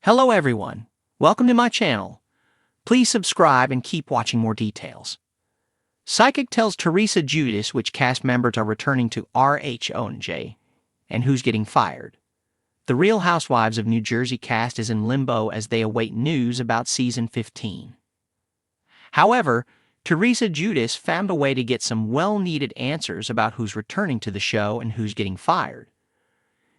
Hello everyone, welcome to my channel. Please subscribe and keep watching more details. Psychic tells Teresa Giudice which cast members are returning to RHONJ and who's getting fired. The Real Housewives of New Jersey cast is in limbo as they await news about season 15. However, Teresa Giudice found a way to get some well-needed answers about who's returning to the show and who's getting fired.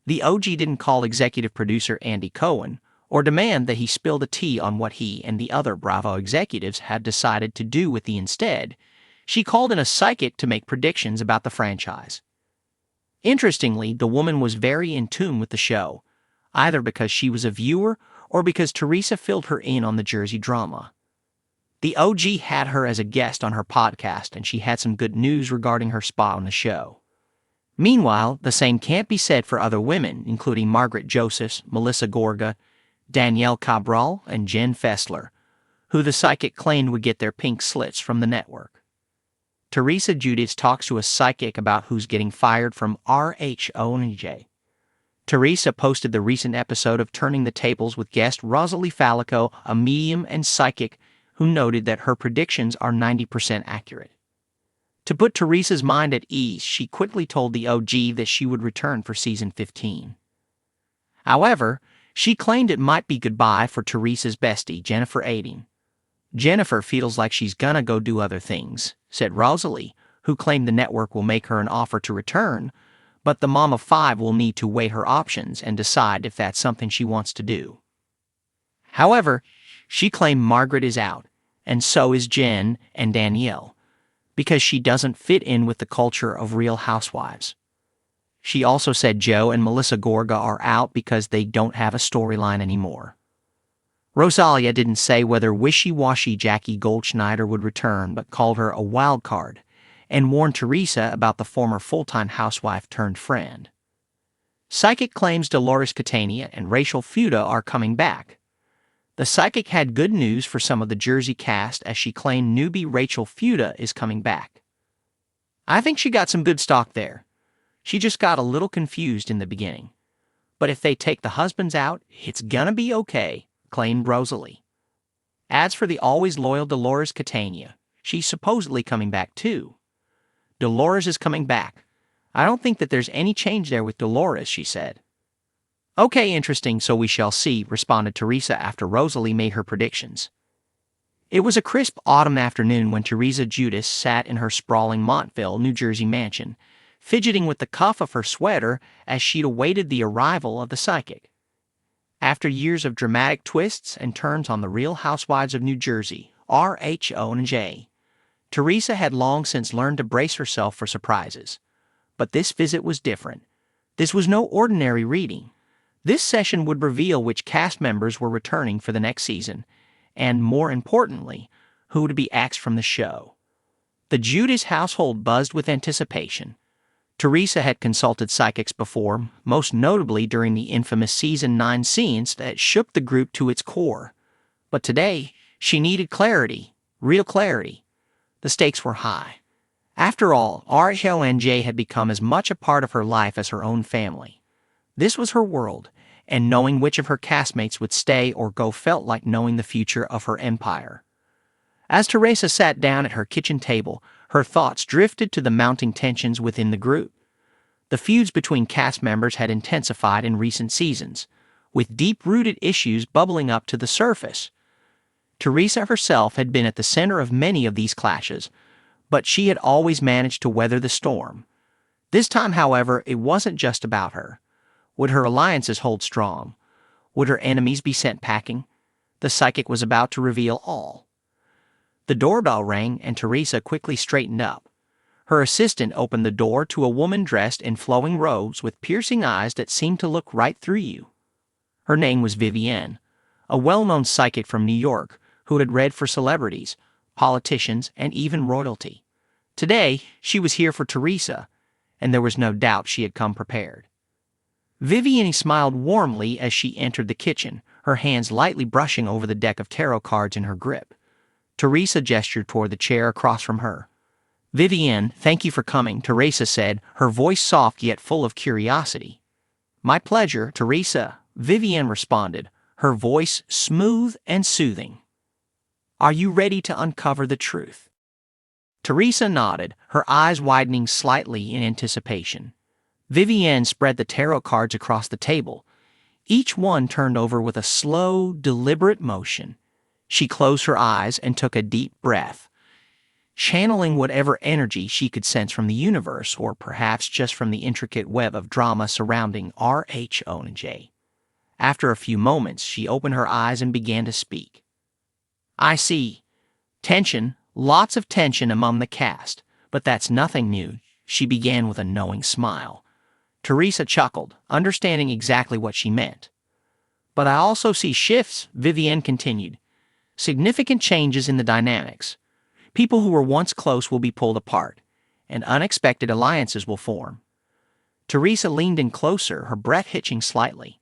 The OG didn't call executive producer Andy Cohen or demand that he spill the tea on what he and the other Bravo executives had decided to do with the instead. She called in a psychic to make predictions about the franchise. Interestingly, the woman was very in tune with the show, either because she was a viewer or because Teresa filled her in on the Jersey drama. The OG had her as a guest on her podcast, and she had some good news regarding her spot on the show. Meanwhile, the same can't be said for other women, including Margaret Josephs, Melissa Gorga, Danielle Cabral, and Jen Fessler, who the psychic claimed would get their pink slits from the network. Teresa Giudice talks to a psychic about who's getting fired from RHONJ. Teresa posted the recent episode of Turning the Tables with guest Rosalie Fallico, a medium and psychic, who noted that her predictions are 90% accurate. To put Teresa's mind at ease, she quickly told the OG that she would return for season 15. However, she claimed it might be goodbye for Teresa's bestie, Jennifer Aydin. "Jennifer feels like she's gonna go do other things," said Rosalie, who claimed the network will make her an offer to return, but the mom of five will need to weigh her options and decide if that's something she wants to do. However, she claimed Margaret is out, and so is Jen and Danielle, because she doesn't fit in with the culture of Real Housewives. She also said Joe and Melissa Gorga are out because they don't have a storyline anymore. Rosalia didn't say whether wishy-washy Jackie Goldschneider would return, but called her a wild card and warned Teresa about the former full-time housewife turned friend. Psychic claims Dolores Catania and Rachel Fuda are coming back. The psychic had good news for some of the Jersey cast as she claimed newbie Rachel Fuda is coming back. "I think she got some good stock there. She just got a little confused in the beginning. But if they take the husbands out, it's gonna be okay," claimed Rosalie. As for the always loyal Dolores Catania, she's supposedly coming back too. "Dolores is coming back. I don't think that there's any change there with Dolores," she said. "Okay, interesting, so we shall see," responded Teresa after Rosalie made her predictions. It was a crisp autumn afternoon when Teresa Giudice sat in her sprawling Montville, New Jersey mansion, fidgeting with the cuff of her sweater as she'd awaited the arrival of the psychic. After years of dramatic twists and turns on the Real Housewives of New Jersey, RHONJ, Teresa had long since learned to brace herself for surprises. But this visit was different. This was no ordinary reading. This session would reveal which cast members were returning for the next season, and, more importantly, who would be axed from the show. The Giudice household buzzed with anticipation. Teresa had consulted psychics before, most notably during the infamous Season 9 scenes that shook the group to its core. But today, she needed clarity, real clarity. The stakes were high. After all, RHONJ had become as much a part of her life as her own family. This was her world, and knowing which of her castmates would stay or go felt like knowing the future of her empire. As Teresa sat down at her kitchen table, her thoughts drifted to the mounting tensions within the group. The feuds between cast members had intensified in recent seasons, with deep-rooted issues bubbling up to the surface. Teresa herself had been at the center of many of these clashes, but she had always managed to weather the storm. This time, however, it wasn't just about her. Would her alliances hold strong? Would her enemies be sent packing? The psychic was about to reveal all. The doorbell rang, and Teresa quickly straightened up. Her assistant opened the door to a woman dressed in flowing robes with piercing eyes that seemed to look right through you. Her name was Vivienne, a well-known psychic from New York who had read for celebrities, politicians, and even royalty. Today, she was here for Teresa, and there was no doubt she had come prepared. Vivienne smiled warmly as she entered the kitchen, her hands lightly brushing over the deck of tarot cards in her grip. Teresa gestured toward the chair across from her. "Vivienne, thank you for coming," Teresa said, her voice soft yet full of curiosity. "My pleasure, Teresa," Vivienne responded, her voice smooth and soothing. "Are you ready to uncover the truth?" Teresa nodded, her eyes widening slightly in anticipation. Vivienne spread the tarot cards across the table, each one turned over with a slow, deliberate motion. She closed her eyes and took a deep breath, channeling whatever energy she could sense from the universe, or perhaps just from the intricate web of drama surrounding RHONJ. After a few moments, she opened her eyes and began to speak. "I see. Tension, lots of tension among the cast, but that's nothing new," she began with a knowing smile. Teresa chuckled, understanding exactly what she meant. "But I also see shifts," Vivienne continued. "Significant changes in the dynamics. People who were once close will be pulled apart, and unexpected alliances will form." Teresa leaned in closer, her breath hitching slightly.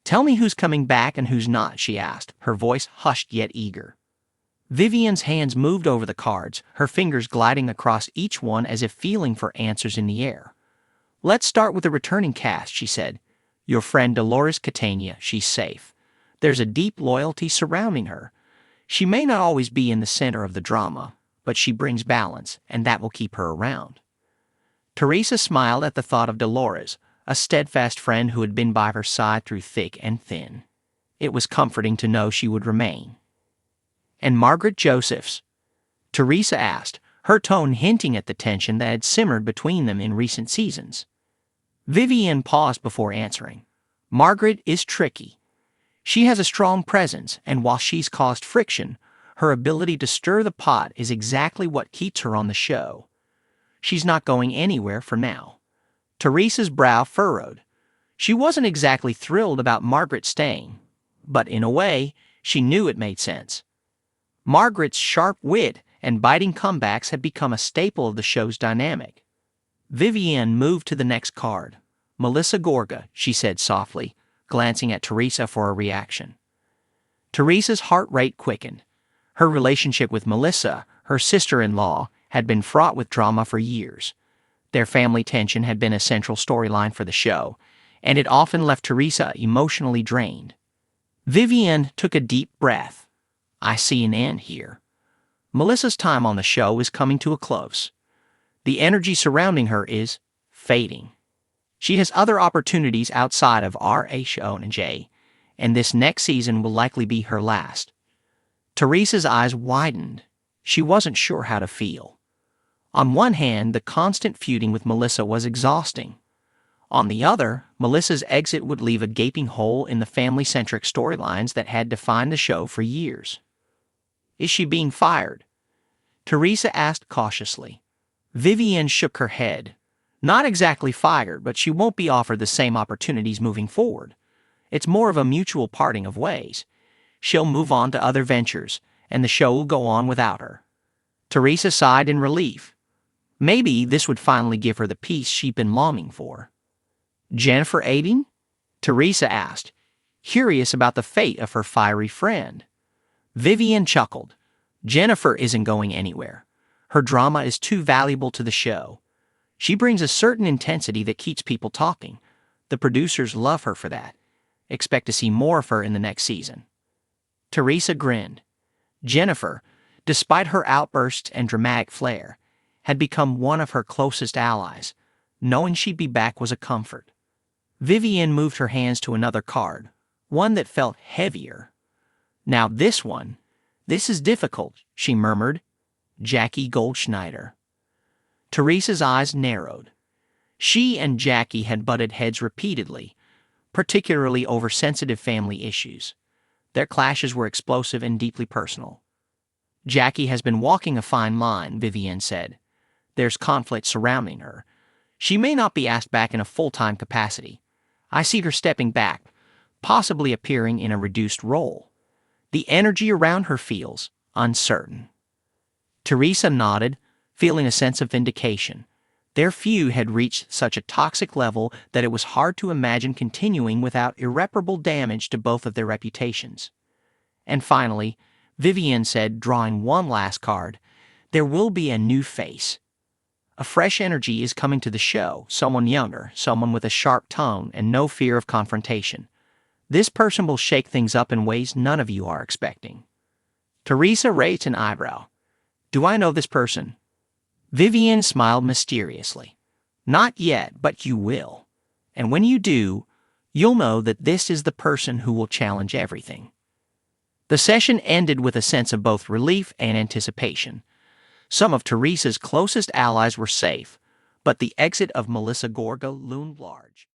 "Tell me who's coming back and who's not," she asked, her voice hushed yet eager. Vivienne's hands moved over the cards, her fingers gliding across each one as if feeling for answers in the air. "Let's start with the returning cast," she said. "Your friend Dolores Catania, she's safe. There's a deep loyalty surrounding her. She may not always be in the center of the drama, but she brings balance, and that will keep her around." Teresa smiled at the thought of Dolores, a steadfast friend who had been by her side through thick and thin. It was comforting to know she would remain. "And Margaret Josephs?" Teresa asked, her tone hinting at the tension that had simmered between them in recent seasons. Vivienne paused before answering. "Margaret is tricky. She has a strong presence, and while she's caused friction, her ability to stir the pot is exactly what keeps her on the show. She's not going anywhere for now." Teresa's brow furrowed. She wasn't exactly thrilled about Margaret staying, but in a way, she knew it made sense. Margaret's sharp wit and biting comebacks had become a staple of the show's dynamic. Vivienne moved to the next card. "Melissa Gorga," she said softly, glancing at Teresa for a reaction. Teresa's heart rate quickened. Her relationship with Melissa, her sister-in-law, had been fraught with drama for years. Their family tension had been a central storyline for the show, and it often left Teresa emotionally drained. Vivienne took a deep breath. "I see an end here. Melissa's time on the show is coming to a close. The energy surrounding her is fading. She has other opportunities outside of RHONJ, and this next season will likely be her last." Teresa's eyes widened. She wasn't sure how to feel. On one hand, the constant feuding with Melissa was exhausting. On the other, Melissa's exit would leave a gaping hole in the family-centric storylines that had defined the show for years. "Is she being fired?" Teresa asked cautiously. Vivienne shook her head. "Not exactly fired, but she won't be offered the same opportunities moving forward. It's more of a mutual parting of ways. She'll move on to other ventures, and the show will go on without her." Teresa sighed in relief. Maybe this would finally give her the peace she'd been longing for. "Jennifer Aiding?" Teresa asked, curious about the fate of her fiery friend. Vivienne chuckled. "Jennifer isn't going anywhere. Her drama is too valuable to the show. She brings a certain intensity that keeps people talking. The producers love her for that. Expect to see more of her in the next season." Teresa grinned. Jennifer, despite her outbursts and dramatic flair, had become one of her closest allies. Knowing she'd be back was a comfort. Vivienne moved her hands to another card, one that felt heavier. "Now this one. This is difficult," she murmured. "Jackie Goldschneider." Teresa's eyes narrowed. She and Jackie had butted heads repeatedly, particularly over sensitive family issues. Their clashes were explosive and deeply personal. "Jackie has been walking a fine line," Vivienne said. "There's conflict surrounding her. She may not be asked back in a full-time capacity. I see her stepping back, possibly appearing in a reduced role. The energy around her feels uncertain." Teresa nodded, feeling a sense of vindication. Their feud had reached such a toxic level that it was hard to imagine continuing without irreparable damage to both of their reputations. And finally, Vivienne said, drawing one last card, "There will be a new face. A fresh energy is coming to the show, someone younger, someone with a sharp tongue and no fear of confrontation. This person will shake things up in ways none of you are expecting. Teresa raised an eyebrow. Do I know this person? Vivian smiled mysteriously. Not yet, but you will. And when you do, you'll know that this is the person who will challenge everything. The session ended with a sense of both relief and anticipation. Some of Teresa's closest allies were safe, but the exit of Melissa Gorga loomed large.